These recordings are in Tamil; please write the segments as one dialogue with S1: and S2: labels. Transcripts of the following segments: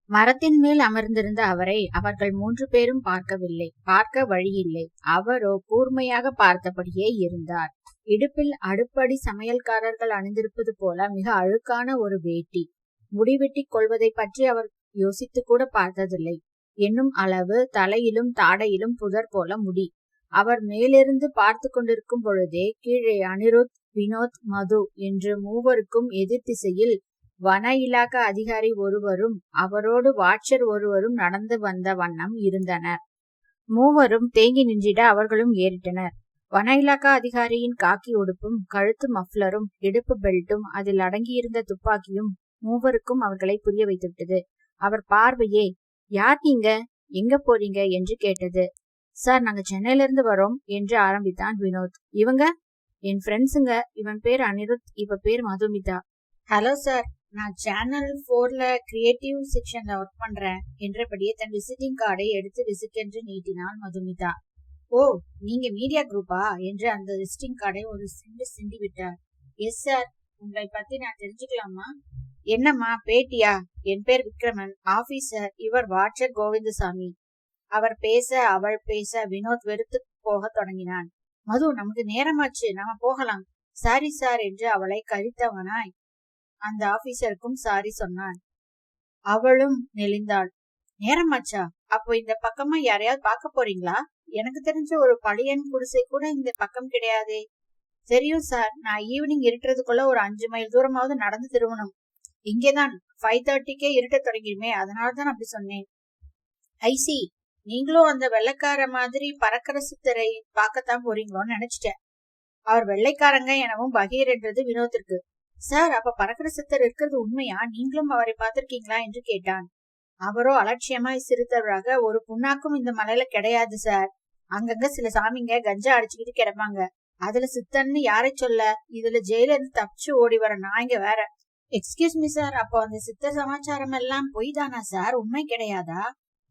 S1: மரத்தின் மேல் அமர்ந்திருந்த அவரை அவர்கள் 3 பேரும் பார்க்கவில்லை. பார்க்க வழியில்லை. அவரோ கூர்மையாக பார்த்தபடியே இருந்தார். இடுப்பில் அடுப்படி சமையல்காரர்கள் அணிந்திருப்பது போல மிக அழுக்கான ஒரு வேட்டி. முடிவெட்டிக் கொள்வதை பற்றி அவர் யோசித்து கூட பார்த்ததில்லை. என்னும் அளவு தலையிலும் தாடையிலும் புதர் போல முடி. அவர் மேலிருந்து பார்த்து கொண்டிருக்கும் பொழுதே கீழே அனிருத், வினோத், மது என்று மூவருக்கும் எதிர் திசையில் வன இலாக்கா அதிகாரி ஒருவரும் அவரோடு வாட்சர் ஒருவரும் நடந்து வந்த வண்ணம் இருந்தனர். மூவரும் தேங்கி நின்றிட அவர்களும் ஏறிட்டனர். வன இலாக்கா அதிகாரியின் காக்கி உடுப்பும் கழுத்து மஃப்லரும் இடுப்பு பெல்ட்டும் அதில் அடங்கியிருந்த துப்பாக்கியும் மூவருக்கும் அவர்களை புரிய வைத்துவிட்டது. அவர் பார்வையே, யார் நீங்க, எங்க போறீங்க என்று கேட்டது. சார், நாங்க சென்னையில இருந்து வரோம் என்று ஆரம்பித்தான் வினோத். இவங்க என் ஃப்ரெண்ட்ஸுங்க. இவன் பேர் அனிருத், இவ பேர் மதுமிதா. ஹலோ சார், நான் சேனல் 4ல கிரியேட்டிவ் செக்ஷன்ல ஒர்க் பண்றேன் என்றபடியே தன் விசிட்டிங் கார்டை எடுத்து விசிக்கென்று நீட்டினாள் மதுமிதா. ஓ, நீங்க மீடியா குரூப்பா என்று அந்த விசிட்டிங் கார்டை ஒரு சிண்டி விட்டார். எஸ் சார், உங்களை பத்தி நான் தெரிஞ்சுக்கலாமா? என்னம்மா பேட்டியா? என் பேர் விக்ரமன், ஆபீசர். இவர் வாட்சர் கோவிந்தசாமி. அவர் பேச அவள் பேச வினோத் வெறுத்து போக தொடங்கினான். மது, நமக்கு நேரமாச்சு, நாம போகலாம். சாரி சார் என்று அவளை கழித்தவனாய் அந்த ஆபீசருக்கும் சாரி சொன்னான். அவளும் நெளிந்தாள். நேரமாச்சா? அப்போ இந்த பக்கமா யாரையாவது பார்க்க போறீங்களா? எனக்கு தெரிஞ்ச ஒரு பழையன் குடிசை கூட இந்த பக்கம் கிடையாதே. தெரியும் சார், நான் ஈவினிங் இருட்டுறதுக்குள்ள ஒரு 5 மைல் தூரமாவது நடந்து திரும்பணும். இங்கேதான் 5:30க்கே இருட்ட தொடங்கிடுமே, அதனாலதான் அப்படி சொன்னேன். ஐசி, நீங்களும் அந்த வெள்ளைக்கார மாதிரி பறக்கிற சித்தரை பார்க்கத்தான் போறீங்களோன்னு நினைச்சிட்டேன். அவர் வெள்ளைக்காரங்க எனவும் பகீர் என்றது வினோத்திற்கு. சார், அப்ப பறக்கிற சித்தர் இருக்கிறது உண்மையா? நீங்களும் அவரை பார்த்திருக்கீங்களா என்று கேட்டான். அவரோ அலட்சியமாய் சிரித்தவராக, ஒரு புண்ணாக்கும் இந்த மலையில கிடையாது சார். அங்கங்க சில சாமிங்க கஞ்சா அடிச்சுக்கிட்டு கிடப்பாங்க. அதுல சித்தன்னு யாரை சொல்ல? இதுல ஜெயில இருந்து தப்பிச்சு ஓடி வர நாய்ங்க வேற. எக்ஸ்கியூஸ் மீ சார், அப்போ அந்த சித்தர் சமாச்சாரம் எல்லாம் பொய் தானா சார், உண்மை கிடையாதா?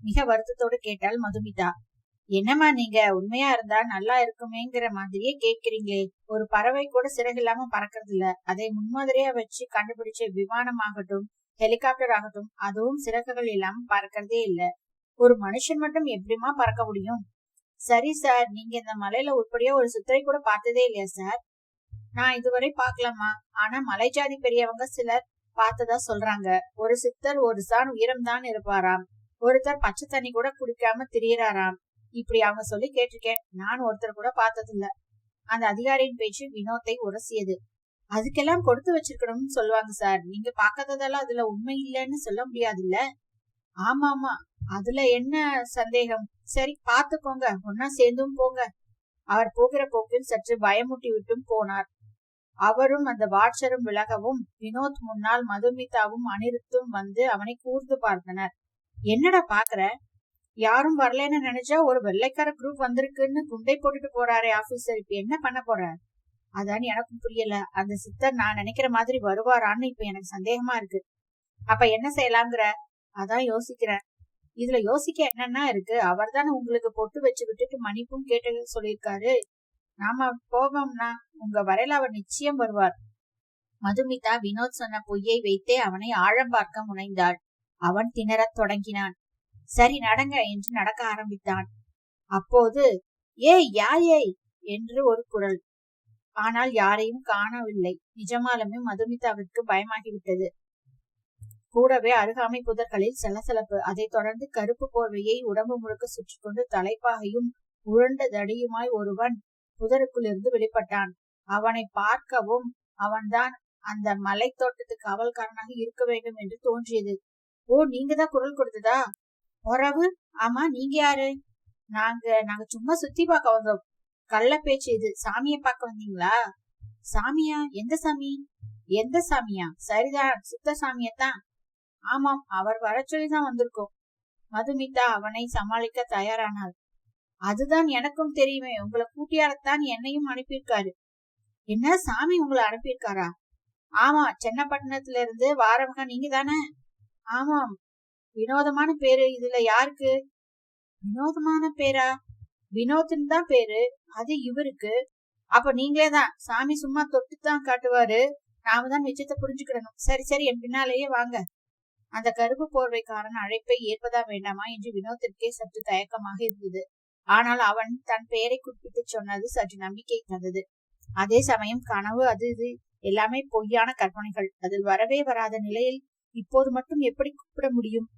S1: மிக வருத்தத்தோடு கேட்டாள் மதுமிதா. என்னம்மா நீங்க, உண்மையா இருந்தா நல்லா இருக்குமேங்கிற மாதிரியே கேட்கிறீங்களே. ஒரு பறவை கூட சிறகில்லாம பறக்கிறது இல்ல. அதை முன்மாதிரியா வச்சு கண்டுபிடிச்ச விமானம் ஆகட்டும், ஹெலிகாப்டர் ஆகட்டும், அதுவும் சிறகுகள் இல்லாம பறக்கிறதே இல்ல. ஒரு மனுஷன் மட்டும் எப்படிமா பறக்க முடியும்? சரி சார், நீங்க இந்த மலையில உட்படியா ஒரு சித்தரை கூட பார்த்ததே இல்லையா சார்? நான் இதுவரை பாக்கலாமா, ஆனா மலைஜாதி பெரியவங்க சிலர் பார்த்ததா சொல்றாங்க. ஒரு சித்தர் ஒரு சான் உயரம்தான் இருப்பாராம். ஒருத்தர் பச்சை தண்ணி கூட குடிக்காம திரியறாராம். இப்படி அவங்க சொல்லி கேட்டிருக்கேன். நான் ஒருத்தர் கூட பார்த்ததில்ல. அந்த அதிகாரியின் பேச்சு வினோத்தை உரசியது. அதுக்கெல்லாம் கொடுத்து வச்சிருக்கணும்னு சொல்லுவாங்க சார். நீங்க பாக்காததெல்லாம் அதுல உண்மை இல்லைன்னு சொல்ல முடியாதுல்ல. ஆமா ஆமா, அதுல என்ன சந்தேகம்? சரி, பாத்துக்கோங்க, ஒன்னா சேர்ந்தும் போங்க. அவர் போகிற போக்கில் சற்று பயமுட்டி விட்டும் போனார். அவரும் அந்த வாட்சரும் விலகவும் வினோத் முன்னால் மதுமிதாவும் அனிருத்தும் வந்து அவனை கூர்ந்து பார்த்தனர். என்னடா பாக்குற? யாரும் வரலன்னு நினைச்சா ஒரு வெள்ளைக்கார குரூப் வந்திருக்குன்னு குண்டை போட்டுட்டு போறாரே ஆபீசர், இப்ப என்ன பண்ண போற? அதான் எனக்கும் புரியல. அந்த சித்தர் நான் நினைக்கிற மாதிரி வருவாரான்னு இப்ப எனக்கு சந்தேகமா இருக்கு. அப்ப என்ன செய்யலாங்கிற? அதான் யோசிக்கிறேன். இதுல யோசிக்க என்னன்னா இருக்கு? அவர் தானே உங்களுக்கு பொட்டு வச்சு விட்டுட்டு மன்னிப்பும் கேட்டு சொல்லியிருக்காரு. நாம போவோம்னா உங்க வரையில அவர் நிச்சயம் வருவார். மதுமிதா வினோத் சொன்ன பொய்யை வைத்தே அவனை ஆழம் பார்க்க முனைந்தாள். அவன் திணறத் தொடங்கினான். சரி நடங்க என்று நடக்க ஆரம்பித்தான். அப்போது ஏய் யாயை என்று ஒரு குரல். ஆனால் யாரையும் காணவில்லை. நிஜமாலுமே மதுமிதாவிற்கு பயமாகிவிட்டது. கூடவே அருகாமை புதர்களில் சலசலப்பு. அதை தொடர்ந்து கருப்பு போர்வையை உடம்பு முழுக்க சுற்றி கொண்டு தலைப்பாகையும் உருண்ட தடியுமாய் ஒருவன் புதருக்குள் இருந்து வெளிப்பட்டான். அவனை பார்க்கவும் அவன்தான் அந்த மலை தோட்டத்து காவல்காரனாக இருக்க வேண்டும் என்று தோன்றியது. ஓ, நீங்க தான் குரல் கொடுத்ததா? உறவு? ஆமா, நீங்க யாரு? நாங்க சும்மா சுத்தி பார்க்க வந்தோம். கள்ள பேச்சு இது. சாமிய பார்க்க வந்தீங்களா? சாமியா? எந்த சாமி? எந்த சாமியா? சரிதான், சுத்த சாமியத்தான். ஆமாம், அவர் வர சொல்லிதான் வந்திருக்கோம். மதுமிதா அவனை சமாளிக்க தயாரானாள். அதுதான் எனக்கும் தெரியுமே, உங்களை கூட்டியாரத்தான் என்னையும் அனுப்பியிருக்காரு. என்ன, சாமி உங்களை அனுப்பியிருக்காரா? ஆமா, சென்னப்பட்டினத்துல இருந்து வாரவங்க நீங்க தானே? ஆமாம். வினோதமான பேரு. இதுல யாருக்கு? வினோதமான பேரா? வினோத்னு தான் பேரு. அது இவருக்கு. அப்ப நீங்களே தான். சாமி சும்மா தொட்டுத்தான் காட்டுவாரு. நாம தான் நிச்சயத்தை புரிஞ்சுக்கிடணும். சரி சரி, என் பின்னாலேயே வாங்க. அந்த கருப்பு போர்வைக்காரன் அழைப்பை ஏற்பதா வேண்டாமா என்று வினோத்திற்கே சற்று தயக்கமாக இருந்தது. ஆனால் அவன் தன் பெயரை குறிப்பிட்டு சொன்னது சற்று நம்பிக்கை தந்தது. அதே சமயம் கனவு அது இது எல்லாமே பொய்யான கற்பனைகள். அதில் வரவே வராத நிலையில் இப்போது மட்டும் எப்படி கூப்பிட முடியும்?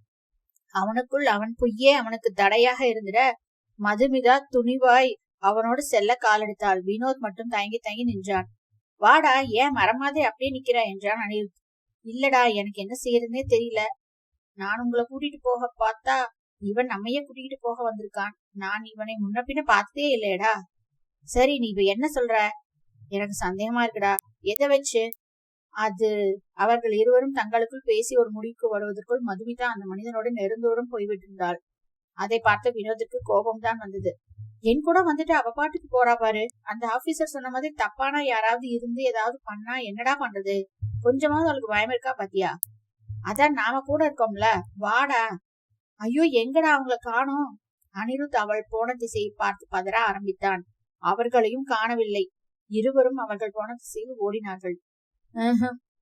S1: அவனுக்குள் அவன் பொய்யே அவனுக்கு தடையாக இருந்திட மதுமிதா துணிவாய் அவனோடு செல்ல காலெடுத்தாள். வினோத் மட்டும் தயங்கி தயங்கி நின்றான். வாடா, ஏன் மரம் மாதிரி அப்படியே நிக்கிறா என்றான் அனிருத். இல்லடா, எனக்கு என்ன செய்யறதுன்னே தெரியல. நான் உங்களை கூட்டிட்டு போக பார்த்தா இவன் நம்மையே கூட்டிகிட்டு போக வந்திருக்கான். நான் இவனை முன்ன பின்ன பார்த்ததே இல்லையடா. சரி, நீ இப்ப என்ன சொல்ற? எனக்கு சந்தேகமா இருக்குடா. எதை வச்சு? அது அவர்கள் இருவரும் தங்களுக்குள் பேசி ஒரு முடிவுக்கு வருவதற்குள் மதுமிதா அந்த மனிதனோட நெருந்தோறும் போய்விட்டிருந்தாள். அதை பார்த்த வினோத்துக்கு கோபம்தான் வந்தது. என் கூட வந்துட்டு அவ பாட்டுக்கு போறா பாரு. அந்த ஆபீசர் சொன்ன மாதிரி தப்பானா யாராவது இருந்து ஏதாவது பண்ணா என்னடா பண்றது? கொஞ்சமாவது அவளுக்கு பயம் இருக்கா பாத்தியா? அதான் நாம கூட இருக்கோம்ல, வாடா. ஐயோ, எங்கடா அவங்களை காணோம்? அனிருத் அவள் போன திசையை பார்த்து பதற ஆரம்பித்தான். அவர்களையும் காணவில்லை. இருவரும் அவர்கள் போன திசையில் ஓடினார்கள்.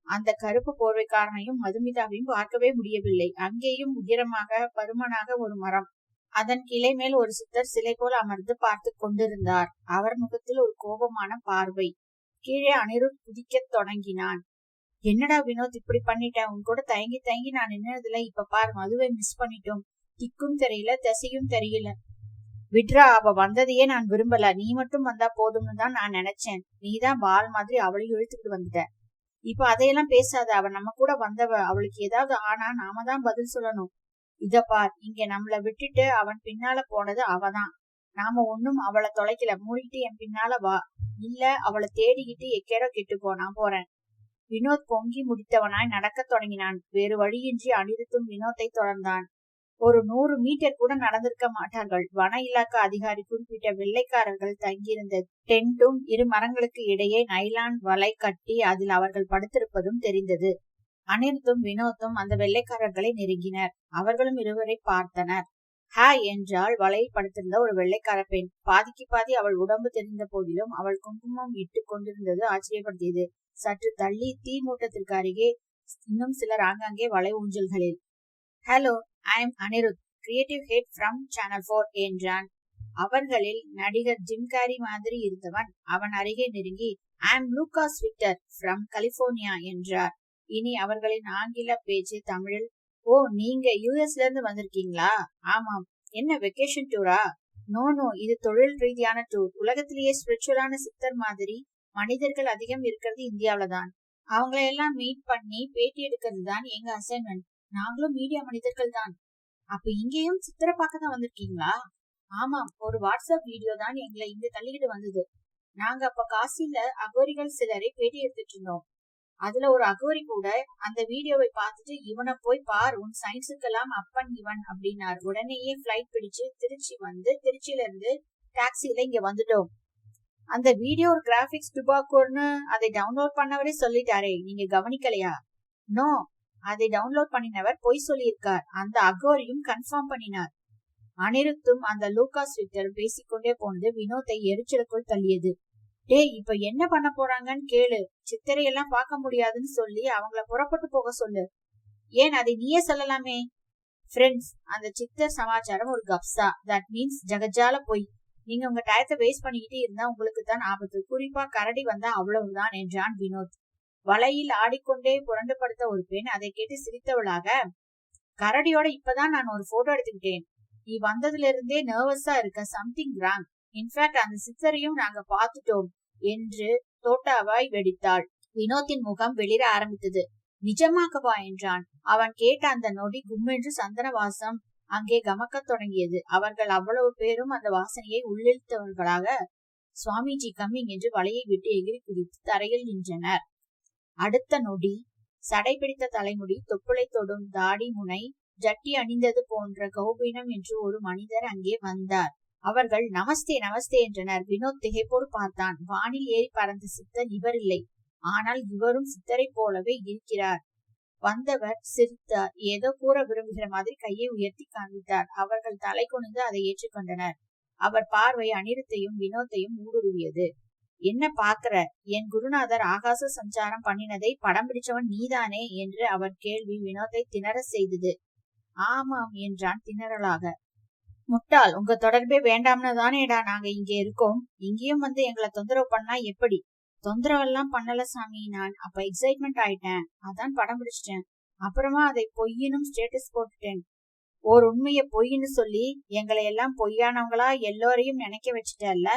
S1: அந்த கருப்பு போர்வைக்காரனையும் மதுமிதாவையும் பார்க்கவே முடியவில்லை. அங்கேயும் உயரமாக பருமனாக ஒரு மரம். அதன் கிளை மேல் ஒரு சித்தர் சிலை போல் அமர்ந்து பார்த்து கொண்டிருந்தார். அவர் முகத்தில் ஒரு கோபமான பார்வை. கீழே அனிருத் குதிக்க தொடங்கினான். என்னடா வினோத், இப்படி பண்ணிட்டேன்? உன் கூட தயங்கி தயங்கி நான் நின்னதுல இப்ப பார், மதுவை மிஸ் பண்ணிட்டோம். திக்கும் தெரியல, திசையும் தெரியல. விட்ரா, அவ வந்ததையே நான் விரும்பல. நீ மட்டும் வந்தா போதும்னு தான் நான் நினைச்சேன். நீதான் பால் மாதிரி அவளையும் இழுத்துக்கிட்டு வந்துட்ட. இப்ப அதையெல்லாம் பேசாத. அவ நம்ம கூட வந்தவ. அவளுக்கு ஏதாவது ஆனா நாம தான் பதில் சொல்லணும். இத பார், இங்க நம்மள விட்டுட்டு அவன் பின்னால போனது அவதான். நாம ஒண்ணும் அவளை தொலைக்கல. மூடிட்டு என் பின்னால வா. இல்ல அவளை தேடிக்கிட்டு எக்கேடோ கெட்டு போ. நான் போறேன். வினோத் பொங்கி முடித்தவனாய் நடக்க தொடங்கினான். வேறு வழியின்றி அனிருத்தும் வினோத்தை தொடர்ந்தான். ஒரு 100 மீட்டர் கூட நடந்திருக்க மாட்டார்கள். வன இலாக்கா அதிகாரி குறிப்பிட்ட வெள்ளைக்காரர்கள் தங்கியிருந்த டென்ட்டும் 2 மரங்களுக்கு இடையே நைலான் வலை கட்டி அதில் அவர்கள் படுத்திருப்பதும் தெரிந்தது. அனிருத்தும் வினோத்தும் அந்த வெள்ளைக்காரர்களை நெருங்கினர். அவர்களும் இருவரை பார்த்தனர். ஹாய் என்றாள் வலையில் படுத்திருந்த ஒரு வெள்ளைக்கார பெண். பாதிக்கு பாதி அவள் உடம்பு தெரிந்த போதிலும் அவள் குங்குமம் இட்டு கொண்டிருந்தது ஆச்சரியப்படுத்தியது. சற்று தள்ளி தீ மூட்டத்திற்கு அருகே இன்னும் சிலர் ஆங்காங்கே வலை ஊஞ்சல்களில். Hello, I am Anirudh, creative head from channel 4 என்றான். அவர்களில் நடிகர் ஜிம் கேரி மாதிரி இருந்தவன் அவன் அருகே நெருங்கி I am Lucas Victor from California என்றார். இனி அவர்களின் ஆங்கில பேச்சு தமிழில். ஓ, நீங்க யூஎஸ்ல இருந்து வந்திருக்கீங்களா? ஆமாம். என்ன வெக்கேஷன் டூரா? நோ, இது தொழில் ரீதியான டூர். உலகத்திலேயே ஸ்பிரிச்சுவலான சித்தர் மாதிரி மனிதர்கள் அதிகம் இருக்கிறது இந்தியாவில தான். அவங்களையெல்லாம் மீட் பண்ணி பேட்டி எடுக்கிறது தான் எங்க அசைன்மெண்ட். நாங்களும் மீடியா மனிதர்கள் தான். அப்ப இங்கேயும் சித்திரை பார்க்க தான் வந்திருக்கீங்களா? ஆமாம், ஒரு வாட்ஸ்அப் வீடியோ தான் எங்களை இங்க தள்ளிக்கிட்டு வந்தது. நாங்க அப்ப காசில அகோரிகள் சிலரை பேட்டி எடுத்துட்டு இருந்தோம். அதுல ஒரு அகோரி கூட அந்த வீடியோவை பார்த்துட்டு இவனை போய் பார், உன் சயின்ஸுக்கெல்லாம் அப்பன் இவன் அப்படின்னார். உடனேயே பிளைட் பிடிச்சு திருச்சி வந்து திருச்சியில இருந்து டாக்ஸில இங்க வந்துட்டோம். அந்த வீடியோ ஒரு கிராபிக்ஸ் டுபாக்கோன்னு அதை டவுன்லோட் பண்ணவரே சொல்லிட்டாரே, நீங்க கவனிக்கலையா? நோ, அதை டவுன்லோட் பண்ணினவர் பொய் சொல்லியிருக்கார். அந்த அகோரியும் கன்ஃபார்ம் பண்ணினார். அனிருத்தும் அந்த லூகாஸ் விக்டரும் பேசிக்கொண்டே போனது வினோத்தை எரிச்சலுக்குள் தள்ளியது. டேய், இப்ப என்ன பண்ண போறாங்கன்னு கேளு. சித்திரையெல்லாம் பார்க்க முடியாதுன்னு சொல்லி அவங்கள புறப்பட்டு போக சொல்லு. ஏன், அதை நீயே சொல்லலாமே. ஃப்ரெண்ட்ஸ், அந்த சித்தர் சமாச்சாரம் ஒரு கப்சா. தட் மீன்ஸ் ஜகஜால பொய். நீங்க உங்க டயத்தை வேஸ்ட் பண்ணிக்கிட்டே இருந்தா உங்களுக்கு தான் ஆபத்து. குறிப்பா கரடி வந்தா அவ்வளவுதான் என்றான் வினோத். வலையில் ஆடிக்கொண்டே புரண்டு படுத்த ஒரு பெண் அதை கேட்டு சிரித்தவளாக, கரடியோட இப்பதான் நான் ஒரு போட்டோ எடுத்துக்கிட்டேன். நீ வந்ததுல இருந்தே நர்வஸா இருக்க. Something wrong. இன்ஃபேக்ட் அந்த சித்தரையும் நாங்க பார்த்துட்டோம் என்று தோட்டாவாய் வெடித்தாள். வினோத்தின் முகம் வெளிர ஆரம்பித்தது. நிஜமாகவா என்றான். அவன் கேட்ட அந்த நொடி கும்மென்று சந்தன வாசம் அங்கே கமக்க தொடங்கியது. அவர்கள் அவ்வளவு பேரும் அந்த வாசனையை உள்ளிழுத்தவர்களாக சுவாமிஜி கம்மிங் என்று வலையை விட்டு எகிரி குதித்து தரையில் நின்றனர். அடுத்த நொடி சடை பிடித்த தலைமுடி, தொப்புளை தொடும் தாடி முனை, ஜட்டி அணிந்தது போன்ற கௌபீனம் என்று ஒரு மனிதர் அங்கே வந்தார். அவர்கள் நமஸ்தே நமஸ்தே என்றனர். வினோத் திகைப்போடு பார்த்தான். வானில் ஏறி பறந்த சித்தர் இவர் இல்லை. ஆனால் இவரும் சித்தரை போலவே இருக்கிறார். வந்தவர் சிரித்தார். ஏதோ கூற விரும்புகிற மாதிரி கையை உயர்த்தி காண்பித்தார். அவர்கள் தலை குனிந்து அதை ஏற்றுக்கொண்டனர். அவர் பார்வை அனிருத்தையும் வினோத்தையும் ஊடுருவியது. என்ன பாக்குற? என் குருநாதர் ஆகாச சஞ்சாரம் பண்ணினதை படம் பிடிச்சவன் நீதானே என்று அவர் கேள்வி வினோத்தை திணற செய்தது. ஆமாம் என்றான் திணறலாக. முட்டாள், உங்க தொடர்பே வேண்டாம்னு தானேடா நாங்க இங்க இருக்கோம். இங்கேயும் வந்து எங்களை தொந்தரவு பண்ணா எப்படி? தொந்தரவெல்லாம் பண்ணல சாமி, நான் அப்ப எக்ஸைட்மெண்ட் ஆயிட்டேன், அதான் படம் பிடிச்சிட்டேன். அப்புறமா அதை பொய்யினும் ஸ்டேட்டஸ் போட்டுட்டேன். ஒரு உண்மைய பொய்ன்னு சொல்லி எங்களை எல்லாம் பொய்யானவங்களா எல்லோரையும் நினைக்க வச்சுட்டல்ல.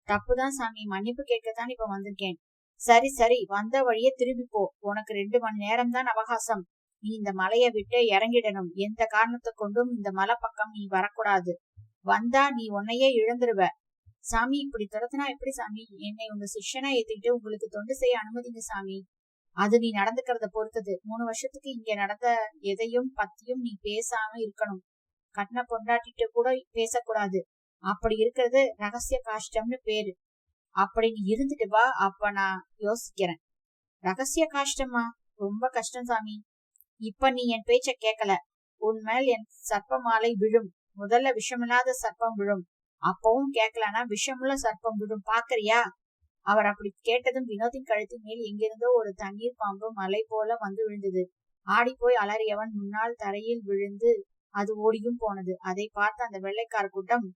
S1: தப்புதான் சாமி, மன்னிப்பு கேட்கத்தான் இப்ப வந்திருக்கேன். சரி சரி, வந்த வழியே திரும்பி போ. உனக்கு 2 மணி நேரம் தான் அவகாசம். நீ இந்த மலையை விட்டு இறங்கிடணும். எந்த காரணத்தை கொண்டும் இந்த மலை பக்கம் நீ வரக்கூடாது. வந்தா நீ உன்னையே இழந்துருவ. சாமி, இப்படி துரத்துனா எப்படி சாமி? என்னை உங்க சிஷ்யனா ஏத்திட்டு உங்களுக்கு தொண்டு செய்ய அனுமதிங்க சாமி. அது நீ நடந்துக்கிறத பொறுத்தது. 3 வருஷத்துக்கு இங்க நடந்த எதையும் பத்தியும் நீ பேசாம இருக்கணும். கட்டின பொண்டாட்டிட்டு கூட பேசக்கூடாது. அப்படி இருக்கிறது ரகசிய காஷ்டம்னு பேரு. அப்படி நீ இருந்துட்டு வா, அப்ப நான் யோசிக்கிறேன். ரகசிய காஷ்டமா? ரொம்ப கஷ்டம் சாமி. இப்ப நீ என் பேச்ச கேட்கல. உன்மேல் என் சர்ப்ப மாலை விழும். முதல்ல விஷமில்லாத சர்ப்பம் விழும். அப்பவும் கேட்கலன்னா விஷமுள்ள சர்ப்பம் விழும். பாக்குறியா? அவர் அப்படி கேட்டதும் வினோத்தின் கழுத்தின் மேல் எங்கிருந்தோ ஒரு தண்ணீர் பாம்பு மலை போல வந்து விழுந்தது. ஆடி போய் அலறியவன் முன்னால் தரையில் விழுந்து அது ஓடியும் போனது. அதை பார்த்த அந்த வெள்ளைக்கார கூட்டம்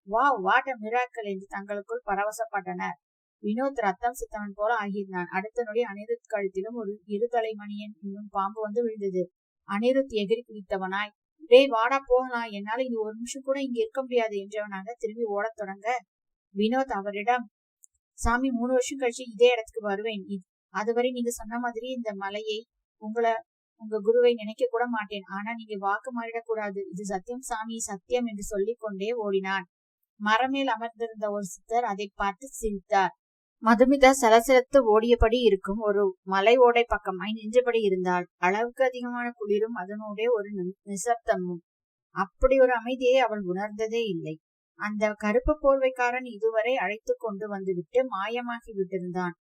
S1: வாவ், வாட் அ மிராக்கிள் என்று தங்களுக்குள் பரவசப்பட்டனர். வினோத் ரத்தம் சித்தவன் போல ஆகியிருந்தான். அடுத்த நொடி அனிருத் கழுத்திலும் ஒரு இருதலை மணியன் இன்னும் பாம்பு வந்து விழுந்தது. அனிருத் எகிரி குதித்தவனாய், டேய் வாடா போகலாம், என்னால இனி ஒரு நிமிஷம் கூட இங்க இருக்க முடியாது என்றவனாக திரும்பி ஓடத் தொடங்க, வினோத் அவரிடம், சாமி 3 வருஷம் கழிச்சு இதே இடத்துக்கு வருவேன். அதுவரை நீங்க சொன்ன மாதிரி இந்த மலையை உங்க குருவை நினைக்க கூட மாட்டேன். ஆனா நீங்க வாக்கு மாறிடக்கூடாது. இது சத்தியம் சாமி, சத்தியம் என்று சொல்லிக் கொண்டே ஓடினான். மரமேல் அமர்ந்திருந்த ஒரு சித்தர் அதை பார்த்து சிரித்தார். மதுமிதா சலசலத்து ஓடியபடி இருக்கும் ஒரு மலை ஓடை பக்கமாய் நின்றபடி இருந்தாள். அளவுக்கு அதிகமான குளிரும் அதனோட ஒரு நிசப்தமும். அப்படி ஒரு அமைதியை அவள் உணர்ந்ததே இல்லை. அந்த கருப்பு போர்வைக்காரன் இதுவரை அழைத்து கொண்டு வந்துவிட்டு மாயமாகி விட்டிருந்தான்.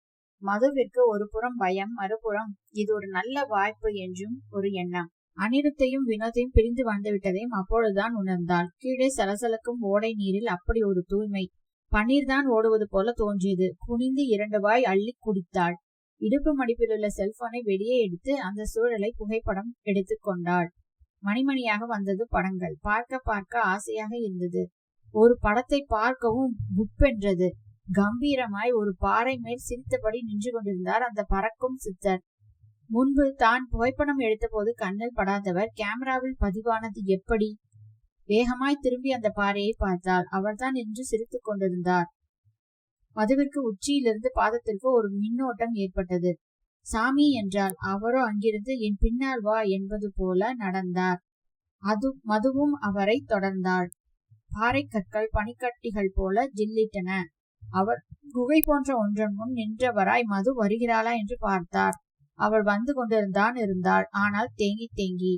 S1: மதுவிற்கு ஒரு புறம் பயம், மறுபுறம் இது ஒரு நல்ல வாய்ப்பு என்றும் ஒரு எண்ணம். அனிருத்தையும் வினோத்தையும் பிரிந்து வந்துவிட்டதையும் அப்பொழுதுதான் உணர்ந்தாள். கீழே சலசலக்கும் ஓடை நீரில் அப்படி ஒரு தூய்மை. பன்னீர் தான் ஓடுவது போல தோன்றியது. குனிந்து 2 வாய் அள்ளி குடித்தாள். இடுப்பு மடிப்பில் உள்ள செல்போனை வெளியே எடுத்து அந்த சூழலை புகைப்படம் எடுத்துக்கொண்டாள். மணிமணியாக வந்தது படங்கள். பார்க்க பார்க்க ஆசையாக இருந்தது. ஒரு படத்தை பார்க்கவும் குப்பென்றது. கம்பீரமாய் ஒரு பாறை மேல் சிரித்தபடி நின்று கொண்டிருந்தார் அந்த பறக்கும் சித்தர். முன்பு தான் புகைப்படம் எடுத்த போது கண்ணில் படாதவர் கேமராவில் பதிவானது எப்படி? வேகமாய் திரும்பி அந்த பாறையை பார்த்தாள். அவர்தான் நின்று சிரித்துக் கொண்டிருந்தார். மதுவிற்கு உச்சியிலிருந்து பாதத்திற்கு ஒரு மின்னோட்டம் ஏற்பட்டது. சாமி என்றால் அவரோ அங்கிருந்து என் பின்னால் வா என்பது போல நடந்தார். மதுவும் அவரை தொடர்ந்தாள். பாறை கற்கள் பனிக்கட்டிகள் போல ஜில்லிட்டன. அவர் குகை போன்ற ஒன்றன் முன் நின்றவராய் மது வருகிறாளா என்று பார்த்தார். அவள் வந்து கொண்டிருந்தான் இருந்தாள். ஆனால் தேங்கி தேங்கி.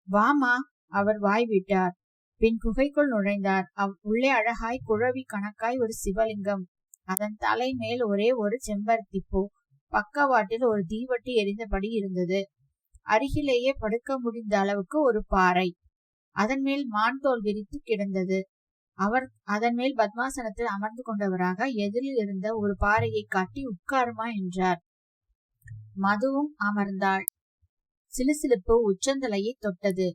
S1: வாமா, அவர் வாய் விட்டார். பின் குகைக்குள் நுழைந்தார். உள்ளே அழகாய் குழவி கணக்காய் ஒரு சிவலிங்கம். அதன் தலை மேல் ஒரே ஒரு செம்பருத்தி பூ. பக்கவாட்டில் ஒரு தீவட்டி எரிந்தபடி இருந்தது. அருகிலேயே படுக்க முடிந்த அளவுக்கு ஒரு பாறை. அதன் மேல் மான் தோல் விரித்து கிடந்தது. அவர் அதன் மேல் பத்மாசனத்தில் அமர்ந்து கொண்டவராக எதிரில் இருந்த ஒரு பாறையை காட்டி உட்காருமா என்றார். மதுவும் அமர்ந்தாள். சிலுசிலுப்பு உச்சந்தலையை தொட்டது.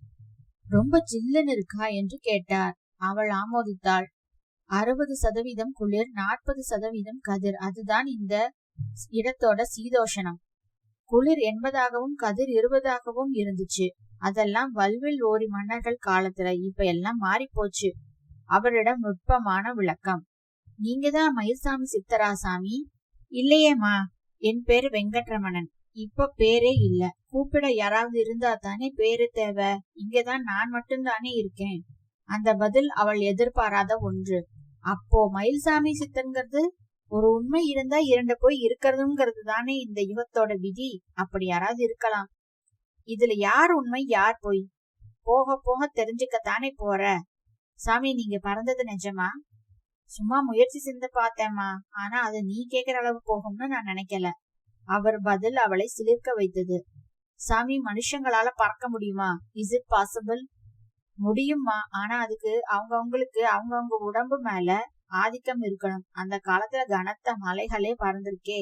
S1: ரொம்ப ஜில்லுன்னு இருக்கா என்று கேட்டார். அவள் ஆமோதித்தாள். 60% குளிர், 40% கதிர். அதுதான் இந்த இடத்தோட சீதோஷணம். குளிர் 80ஆகவும் கதிர் 20ஆகவும் இருந்துச்சு. அதெல்லாம் வல்வில் ஓரி மன்னர்கள் காலத்துல. இப்ப எல்லாம் மாறி போச்சு. அவரிடம் நுட்பமான விளக்கம். நீங்கதான் மயில்சாமி சித்தரா சாமி? இல்லையேமா, என் பேரு வெங்கட்ரமணன். இப்ப பேரே இல்ல. கூப்பிட யாராவது இருந்தா தானே பேரு தேவை. இங்கதான் நான் மட்டும்தானே இருக்கேன். அந்த பதில் அவள் எதிர்பாராத ஒன்று. அப்போ மயில்சாமி சித்தங்கிறது ஒரு உண்மை இருந்தா 2 போய் இருக்கிறதுங்கிறது தானே இந்த யுகத்தோட விதி. அப்படி யாராவது இருக்கலாம். இதுல யார் உண்மை யார் போய் போக போக தெரிஞ்சுக்கத்தானே போற. சாமி, நீங்க பறந்தது நிஜமா? சும்மா முயற்சி செஞ்சு பார்த்தேம்மா. ஆனா அது நீ கேக்குற அளவு போகும்னு நான் நினைக்கல. அவர் பதில் அவளை சிலிர்க்க வைத்தது. சாமி, மனுஷங்களால பறக்க முடியுமா? Is it possible? முடியுமா? ஆனா அதுக்கு அவங்கவுங்களுக்கு அவங்கவுங்க உடம்பு மேல ஆதிக்கம் இருக்கணும். அந்த காலத்துல கனத்த மலைகளே பறந்திருக்கே.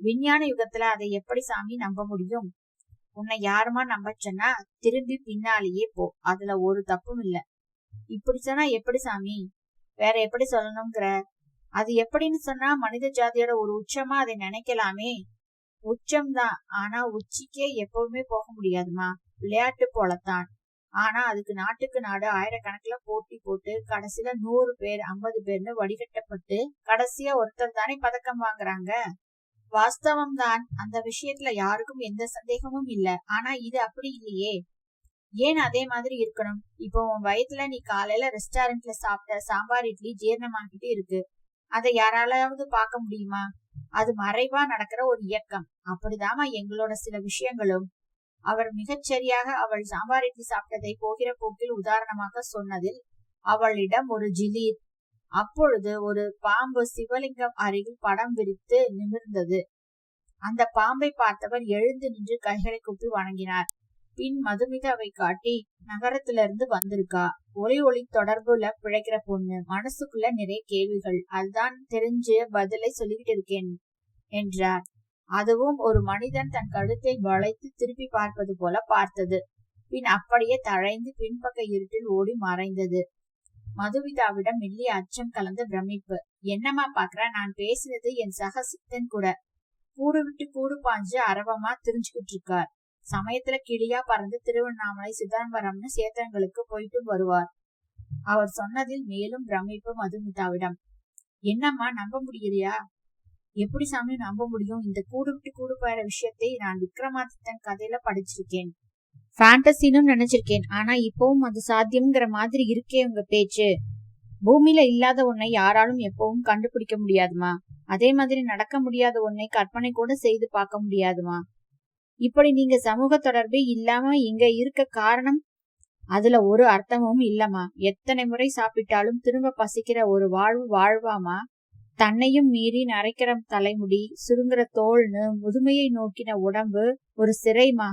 S1: விஞ்ஞான யுகத்துல அதை எப்படி சாமி நம்ப முடியும்? உன்னை யாருமா நம்பச்சன்னா திரும்பி பின்னாலேயே போ, அதுல ஒரு தப்பும் இல்ல. இப்படி சொன்னா எப்படி சாமி? வேற எப்படி சொல்லணுங்கிற? அது எப்படின்னு சொன்னா மனித ஜாதியோட ஒரு உச்சமா அதை நினைக்கலாமே. உச்சம்தான், ஆனா உச்சிக்கே எப்பவுமே போக முடியாதுமா. விளையாட்டு போலத்தான். ஆனா அதுக்கு நாட்டுக்கு நாடு ஆயிரக்கணக்குல போட்டி போட்டு கடைசியில 100 பேர் 50 பேர்னு வடிகட்டப்பட்டு கடைசியா ஒருத்தர் தானே பதக்கம் வாங்குறாங்க. வாஸ்தவம் தான், அந்த விஷயத்துல யாருக்கும் எந்த சந்தேகமும் இல்ல. ஆனா இது அப்படி இல்லையே. ஏன் அதே மாதிரி இருக்கணும்? இப்போ உன் வயத்துல நீ காலையில ரெஸ்டாரண்ட்ல சாப்பிட்ட சாம்பார் இட்லி ஜீரணமாகிட்டு இருக்கு. அதை யாராலாவது பார்க்க முடியுமா? அது மறைவா நடக்கிற ஒரு இயக்கம். அப்படிதாமா எங்களோட சில விஷயங்களும். அவர் மிகச்சரியாக அவள் சாம்பார் இட்லி சாப்பிட்டதை போகிற போக்கில் உதாரணமாக சொன்னதில் அவளிடம் ஒரு ஜிலீர். அப்பொழுது ஒரு பாம்பு சிவலிங்கம் அருகில் படம் விரித்து நிமிர்ந்தது. அந்த பாம்பை பார்த்தவர் எழுந்து நின்று கைகளை கூப்பி வணங்கினார். பின் மதுமிதாவை காட்டி, நகரத்திலிருந்து வந்திருக்கா, ஒளி தொடர்புல பிழைக்கிற பொண்ணு, மனசுக்குள்ள நிறைய கேள்விகள், அதுதான் தெரிஞ்சு பதிலை சொல்லிக்கிட்டு இருக்கேன் என்றார். அதுவும் ஒரு மனிதன் தன் கழுத்தை வளைத்து திருப்பி பார்ப்பது போல பார்த்தது. பின் அப்படியே தழைந்து பின்பக்க இருட்டில் ஓடி மறைந்தது. மதுமிதாவிடம் மெல்லிய அச்சம் கலந்த பிரமிப்பு. என்னமா பாக்குற? நான் பேசினது என் சக சித்தன் கூட. கூடு விட்டு கூடு பாஞ்சு அரவமா தெரிஞ்சுக்கிட்டு இருக்கார். சமயத்துல கிளியா பறந்து திருவண்ணாமலை சிதம்பரம்னு சேத்திரங்களுக்கு போயிட்டு வருவார். அவர் சொன்னதில் மேலும் பிரமிப்பு மதுமிதாவிடம். என்னம்மா நம்ப முடியலையா? எப்படி சாமி நம்ப முடியும்? இந்த கூடு விட்டு கூடு போயிற விஷயத்தை நான் விக்ரமாதித்தன் கதையில படிச்சிருக்கேன், ஃபேண்டசின்னு நினைச்சிருக்கேன். ஆனா இப்பவும் அது சாத்தியம்ங்கிற மாதிரி இருக்கே உங்க பேச்சு. பூமியில இல்லாத ஒன்னை யாராலும் எப்பவும் கண்டுபிடிக்க முடியாதுமா. அதே மாதிரி நடக்க முடியாத ஒன்னை கற்பனை கூட செய்து பார்க்க முடியாதுமா. இப்படி நீங்க சமூக தொடர்பே இல்லாம இங்க இருக்க காரணம் அதுல ஒரு அர்த்தமும் இல்லம்மா. எத்தனை முறை சாப்பிட்டாலும் திரும்ப பசிக்கிற ஒரு வாழ்வாமா. தன்னையும் மீறி நரைக்கிற தலைமுடி, சுருங்குற தோல்னு முதுமையை நோக்கின உடம்பு ஒரு சிறைமா.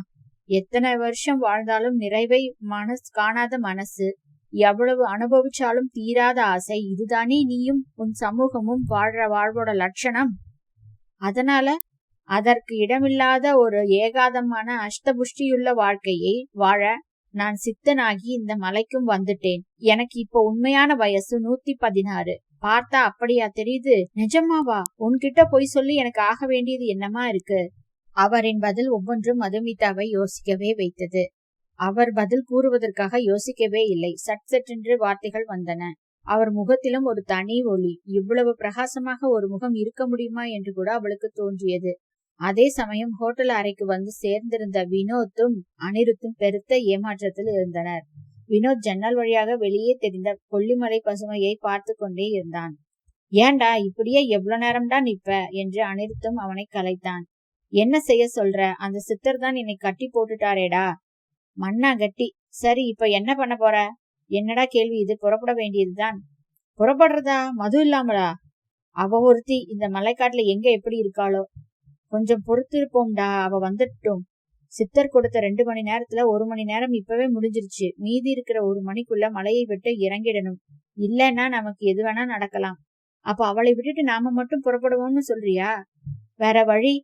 S1: எத்தனை வருஷம் வாழ்ந்தாலும் நிறைவை காணாத மனசு, எவ்வளவு அனுபவிச்சாலும் தீராத ஆசை. இதுதானே நீயும் உன் சமூகமும் வாழ்ற வாழ்வோட லட்சணம். அதனால அதற்கு இடமில்லாத ஒரு ஏகாதமான அஷ்டபுஷ்டியுள்ள வாழ்க்கையை வாழ நான் சித்தனாகி இந்த மலைக்கும் வந்துட்டேன். எனக்கு இப்போ உண்மையான வயசு 116. பார்த்தா அப்படியா தெரியுது? நிஜமாவா? உன்கிட்ட போய் சொல்லி எனக்கு ஆக வேண்டியது என்னமா இருக்கு? அவரின் பதில் ஒவ்வொன்றும் மதுமிதாவை யோசிக்கவே வைத்தது. அவர் பதில் கூறுவதற்காக யோசிக்கவே இல்லை. சட்டென்று வார்த்தைகள் வந்தன. அவர் முகத்திலும் ஒரு தனி ஒளி. இவ்வளவு பிரகாசமாக ஒரு முகம் இருக்க முடியுமா என்று கூட அவளுக்கு தோன்றியது. அதே சமயம் ஹோட்டல் அறைக்கு வந்து சேர்ந்திருந்த வினோத்தும் அனிருத்தும் பெருத்த ஏமாற்றத்தில் இருந்தனர். வினோத் ஜன்னல் வழியாக வெளியே தெரிந்த கொல்லிமலை பசுமையை பார்த்து கொண்டே இருந்தான். ஏண்டா இப்படியே எவ்வளவு நேரம்டா நிப்ப என்று அனிருத்தும் அவனை கலைத்தான். என்ன செய்ய சொல்ற? அந்த சித்தர் தான் என்னை கட்டி போட்டுட்டாரேடா. மண்ணா கட்டி. சரி, இப்ப என்ன பண்ண போற? என்னடா கேள்வி இது? புறப்பட வேண்டியதுதான். புறப்படுறதா? மது இல்லாமலா? அவ ஒருத்தி இந்த மலைக்காட்டுல எங்க எப்படி இருக்காளோ. கொஞ்சம் பொறுத்திருப்போம்டா, அவ வந்துட்டோம். சித்தர் கொடுத்த 2 மணி நேரத்துல 1 மணி நேரம் இப்பவே முடிஞ்சிருச்சு. மீதி இருக்கிற 1 மணிக்குள்ள மலையை விட்டு இறங்கிடணும். இல்லன்னா நமக்கு எது வேணா நடக்கலாம். அப்ப அவளை விட்டுட்டு நாம மட்டும் புறப்படுவோம்னு சொல்றியா? வேற வழி?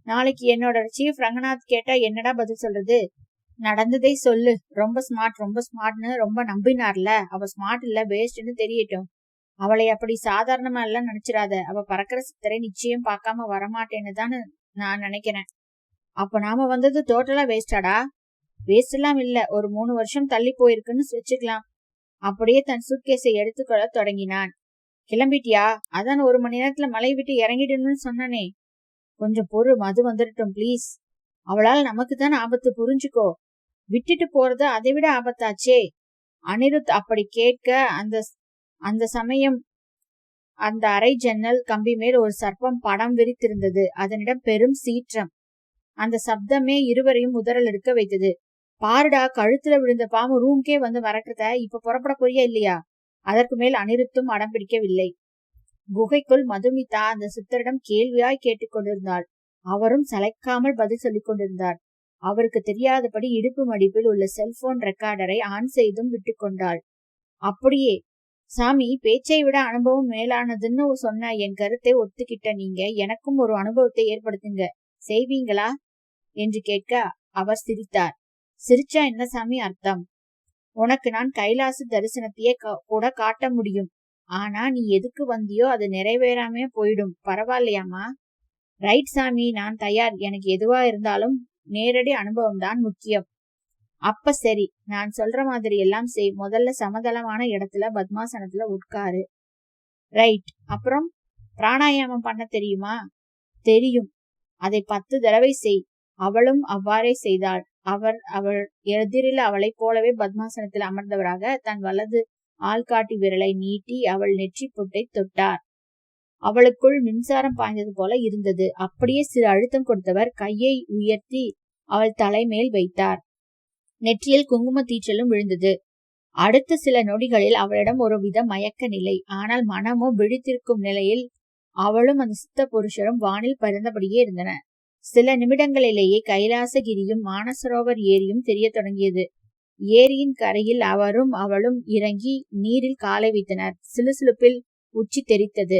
S1: நாளைக்கு என்னோட சீஃப் ரங்கநாத் கேட்டா என்னடா பதில் சொல்றது? நடந்ததை சொல்லு. ரொம்ப ஸ்மார்ட்னு ரொம்ப நம்பினார்ல. அவ ஸ்மார்ட் இல்ல, வேஸ்ட்னு தெரியட்டும். அவளை அப்படி சாதாரணமா எல்லாம் நினைச்சிடாத. அவ பறக்கிற சித்தரை நிச்சயம் பார்க்காம வரமாட்டேன்னு தான் நான் நினைக்கிறேன். அப்ப நாம வந்தது டோட்டலா வேஸ்டாடா? வேஸ்ட் எல்லாம் இல்ல, ஒரு 3 வருஷம் தள்ளி போயிருக்குன்னு வச்சுக்கலாம். அப்படியே தன் சூட்கேஸை எடுத்துக்கொள்ள தொடங்கினான். கிளம்பிட்டியா? அதான் 1 மணி நேரத்துல மலை விட்டு இறங்கிடணும்னு சொன்னனே. கொஞ்சம் பொறு, மது வந்துடட்டும் ப்ளீஸ். அவளால் நமக்கு தான் ஆபத்து, புரிஞ்சுக்கோ. விட்டுட்டு போறது அதை விட ஆபத்தாச்சே. அனிருத் அப்படி கேட்க அந்த சமயம் அந்த அரை ஜன்னல் கம்பி மேல் ஒரு சர்ப்பம் படம் விரித்திருந்தது. அதனிடம் பெரும் சீற்றம். அந்த சப்தமே இருவரையும் உதறல் எடுக்க வைத்தது. பாருடா, கழுத்துல விழுந்த பாம்பு ரூம்கே வந்து மறக்கிறத. இப்ப புறப்பட போறியா இல்லையா? அதற்கு மேல் அனிருத்தும் அடம் பிடிக்கவில்லை. குகைக்குள் மதுமிதா அந்த சித்தரிடம் கேள்வியாய் கேட்டுக்கொண்டிருந்தாள். அவரும் சளைக்காமல் பதில் சொல்லிக் கொண்டிருந்தார். அவருக்கு தெரியாதபடி இடுப்பு மடிப்பில் உள்ள செல்போன் ரெக்கார்டரை ஆன் செய்தும் விட்டு கொண்டாள். அப்படியே சாமி, பேச்சை விட அனுபவம் மேலானதுன்னு சொன்ன என் கருத்தை ஒத்துக்கிட்ட நீங்க எனக்கும் ஒரு அனுபவத்தை ஏற்படுத்துங்க, செய்வீங்களா என்று கேட்க அவர் சிரித்தார். சிரிச்சா என்ன சாமி அர்த்தம்? உனக்கு நான் கைலாச தரிசனத்தையே கூட காட்ட முடியும். ஆனா நீ எதுக்கு வந்தியோ அது நிறைவேறாம போயிடும். பரவாயில்லையாமா? ரைட் சாமி, நான் தயார். எனக்கு எதுவா இருந்தாலும் நேரடி அனுபவம் தான் முக்கியம். அப்ப சரி, நான் சொல்ற மாதிரி எல்லாம் செய். முதல்ல சமதளமான இடத்துல பத்மாசனத்துல உட்காரு. ரைட். அப்புறம் பிராணாயாமம் பண்ண தெரியுமா? தெரியும். அதை 10 தடவை செய். அவளும் அவ்வாறே செய்தாள். அவள் எதிரில் அவளைப் போலவே பத்மாசனத்தில் அமர்ந்தவராக தன் வலது ஆள்காட்டி விரலை நீட்டி அவள் நெற்றி பொட்டை தொட்டார். அவளுக்குள் மின்சாரம் பாய்ந்தது போல இருந்தது. அப்படியே சிறு அழுத்தம் கொடுத்தவர் கையை உயர்த்தி அவள் தலைமேல் வைத்தார். நெற்றியில் குங்கும தீச்சலும் விழுந்தது. அடுத்த சில நொடிகளில் அவளிடம் ஒரு வித மயக்க நிலை. ஆனால் மனமோ விழித்திருக்கும் நிலையில் அவளும் அந்த சித்த புருஷரும் வானில் பறந்தபடியே இருந்தன. சில நிமிடங்களிலேயே கைலாசகிரியும் மானசரோவர் ஏரியும் தெரிய தொடங்கியது. ஏரியின் கரையில் அவரும் அவளும் இறங்கி நீரில் காலை வைத்தனர். சிலுசிலுப்பில் உச்சி தெரித்தது.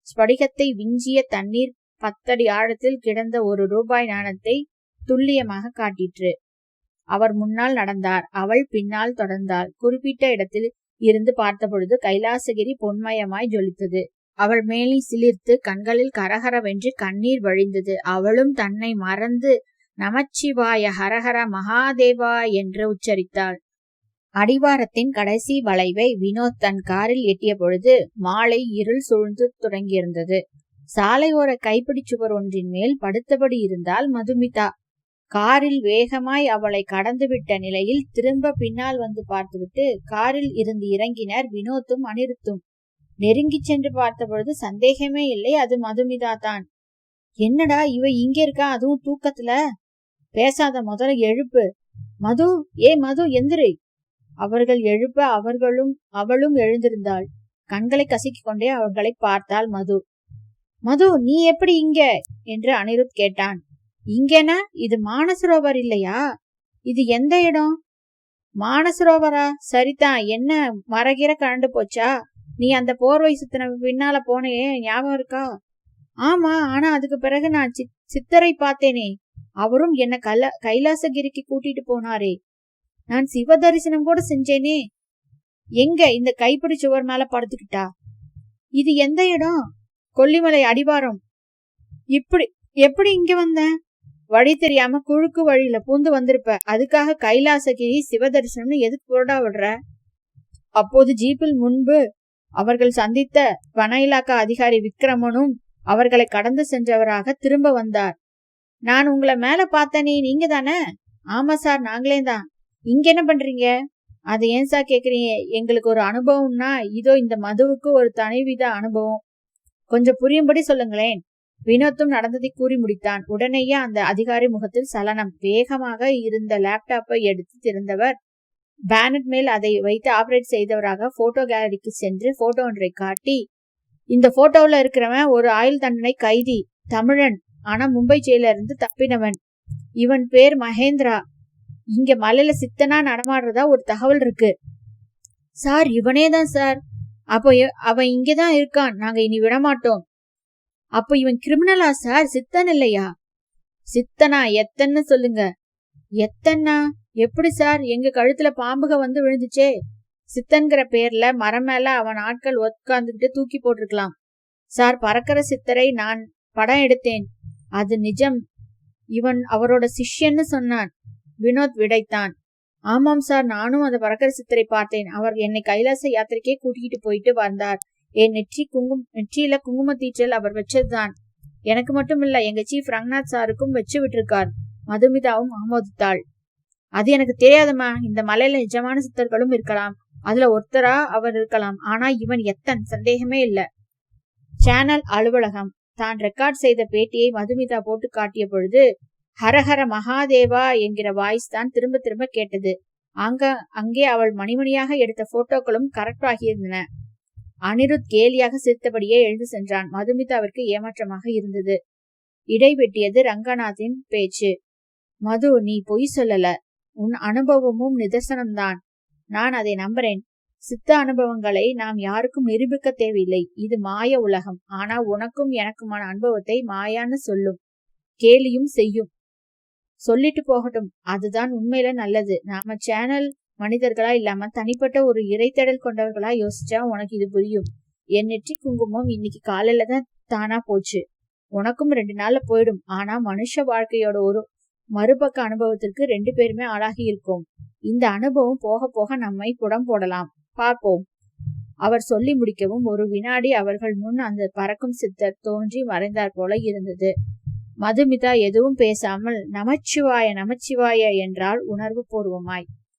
S1: ஸ்படிகத்தை விஞ்சிய தண்ணீர் 10 அடி ஆழத்தில் கிடந்த ஒரு ரூபாய் நாணத்தை துல்லியமாக காட்டிற்று. அவர் முன்னால் நடந்தார். அவள் பின்னால் தொடர்ந்தாள். குறிப்பிட்ட இடத்தில் இருந்து பார்த்தபொழுது கைலாசகிரி பொன்மயமாய் ஜொலித்தது. அவள் மேலே சிலிர்த்து கண்களில் கரகரவென்று கண்ணீர் வழிந்தது. அவளும் தன்னை மறந்து நமச்சிவாய ஹரஹர மகாதேவா என்று உச்சரித்தாள். அடிவாரத்தின் கடைசி வளைவை வினோத் தன் காரில் எட்டிய பொழுது மாலை இருள் சூழ்ந்து தொடங்கியிருந்தது. சாலையோர கைப்பிடி சுவர் ஒன்றின் மேல் படுத்தபடி இருந்தால் மதுமிதா. காரில் வேகமாய் அவளை கடந்துவிட்ட நிலையில் திரும்ப பின்னால் வந்து பார்த்துவிட்டு காரில் இருந்து இறங்கினர் வினோத்தும் அனிருத்தும். நெருங்கி சென்று பார்த்த பொழுது சந்தேகமே இல்லை, அது மதுமிதா தான். என்னடா இவ இங்க இருக்கா, அதுவும் தூக்கத்துல? பேசாத, முதல்ல எழுப்பு. மது, ஏ மது, எந்திரி. அவர்கள் எழுப்ப அவளும் எழுந்திருந்தாள். கண்களை கசிக்கிக் கொண்டே அவர்களை பார்த்தாள் மது. மது, நீ எப்படி இங்க என்று அனிருத் கேட்டான். இங்கேனா? இது மானசரோவர் இல்லையா? இது எந்த இடம்? மானசரோவரா? சரிதான். என்ன மரகிற கரண்டு போச்சா? நீ அந்த போர்வை சுத்தின பின்னால போனே, ஞாபகம் இருக்கா? ஆமா, ஆனா அதுக்கு பிறகு நான் சித்தரை பார்த்தேனே, அவரும் என்ன கைலாசகிரிக்கு கூட்டிட்டு போனாரே. நான் சிவ தரிசனம் கூட செஞ்சேனே. எங்க? இந்த கைப்பிடி சுவர் மேல படுத்துக்கிட்டா. இது எந்த இடம்? கொல்லிமலை அடிவாரம். எப்படி இங்க வந்த? வழி தெரியாம குழுக்கு வழியில பூந்து வந்திருப்ப. அதுக்காக கைலாசகிரி சிவ தரிசனம்னு எதுக்கு போடா விடுற? அப்போது ஜீப்பில் முன்பு அவர்கள் சந்தித்த வன இலாக்கா அதிகாரி விக்ரமனும் அவர்களை கடந்து சென்றவராக திரும்ப வந்தார். நான் உங்களை மேல பார்த்தனே, நீங்க தானே? ஆமா சார், நாங்களே தான். இங்க என்ன பண்றீங்க? அது ஏன் சார் கேக்குறீங்க? எங்களுக்கு ஒரு அனுபவம்னா இதோ இந்த மதுவுக்கு ஒரு தனிவித அனுபவம். கொஞ்சம் புரியும்படி சொல்லுங்களேன். வினோத்தும் நடந்ததை கூறி முடித்தான். உடனேயே அந்த அதிகாரி முகத்தில் சலனம். வேகமாக இருந்த லேப்டாப்பை எடுத்து திறந்தவர் பேனட் மேல் அதை வைத்து ஆபரேட் செய்தவராக போட்டோ கேலரிக்கு சென்று போட்டோ ஒன்றை காட்டி, இந்த போட்டோவில் இருக்கிறவன் ஒரு ஆயுள் தண்டனை கைதி, தமிழன், ஆனா மும்பை ஜெயில இருந்து தப்பினவன். இவன் பேர் மகேந்திரா. இங்க மலையில சித்தனா நடமாடுறதா ஒரு தகவல் இருக்கு. சார், இவனே தான் சார். அப்போ அவன் இங்கதான் இருக்கான். நாங்க இனி விடமாட்டோம். அப்போ இவன் கிரிமினலா சார்? சித்தன் இல்லையா? சித்தனா? எத்தன்னு சொல்லுங்க. எத்தன்னா? எப்படி சார்? எங்க கழுத்துல பாம்புக வந்து விழுந்துச்சே. சித்தன்கிற பேர்ல மரம் மேல அவன் ஆட்கள் உட்கார்ந்துகிட்டு தூக்கி போட்டிருக்கலாம் சார். பறக்கிற சித்தரை நான் படம் எடுத்தேன், அது நிஜம். இவன் அவரோட சிஷ்யன்னு சொன்னான். வினோத் விடைத்தான். ஆமாம் சார், நானும் அந்த பறக்கிற சித்தரை பார்த்தேன். அவர் என்னை கைலாச யாத்திரைக்கே கூட்டிகிட்டு போயிட்டு வந்தார். என் நெற்றியில குங்கும தீச்சல் அவர் வச்சதுதான். எனக்கு மட்டும் இல்ல, எங்க சீஃப் ரங்கநாத் சாருக்கும் வச்சு விட்டுருக்கார். மதுமிதாவும் ஆமோதித்தாள். அது எனக்கு தெரியாதம்மா. இந்த மலையில நிஜமான சித்தர்களும் இருக்கலாம். அதுல ஒருத்தரா அவர் இருக்கலாம். ஆனா இவன் எத்தன், சந்தேகமே இல்ல. சேனல் அலுவலகம். தான் ரெக்கார்ட் செய்த பேட்டியை மதுமிதா போட்டு காட்டிய பொழுது ஹரஹர மகாதேவா என்கிற வாய்ஸ் தான் திரும்ப திரும்ப கேட்டது. அங்கே அவள் மணிமணியாக எடுத்த போட்டோக்களும் கரெக்ட் ஆகியிருந்தன. அனிருத் கேலியாக சிரித்தபடியே எழுந்து சென்றான். மதுமிதாவிற்கு ஏமாற்றமாக இருந்தது. இடைவெட்டியது ரங்கநாத்தின் பேச்சு. மது, நீ பொய் சொல்லல. உன் அனுபவமும் நிதர்சனம்தான். நான் அதை நம்புறேன். சித்த அனுபவங்களை நாம் யாருக்கும் நிரூபிக்க தேவையில்லை. இது மாய உலகம். ஆனா உனக்கும் எனக்குமான அனுபவத்தை மாயான்னு சொல்லும், கேலியும் செய்யும். சொல்லிட்டு போகட்டும், அதுதான் உண்மையில நல்லது. நாம சேனல் மனிதர்களா இல்லாம தனிப்பட்ட ஒரு இறைத்தேடல் கொண்டவர்களா யோசிச்சா உனக்கு இது புரியும். என் நெற்றி குங்குமம் இன்னைக்கு காலையில தான் தானா போச்சு. உனக்கும் 2 நாள்ல போயிடும். ஆனா மனுஷ வாழ்க்கையோட ஒரு மறுபக்க அனுபவத்திற்கு 2 பேருமே ஆளாகி இருக்கோம். இந்த அனுபவம் போக போக நம்மை புடம் போடலாம். பார்ப்போம். அவர் சொல்லி முடிக்கவும் ஒரு வினாடி அவர்கள் முன் அந்த பறக்கும் சித்தர் தோன்றி மறைந்தார் போல இருந்தது. மதுமிதா எதுவும் பேசாமல் நமச்சிவாய நமச்சிவாய என்றால் உணர்வு பூர்வமாய்.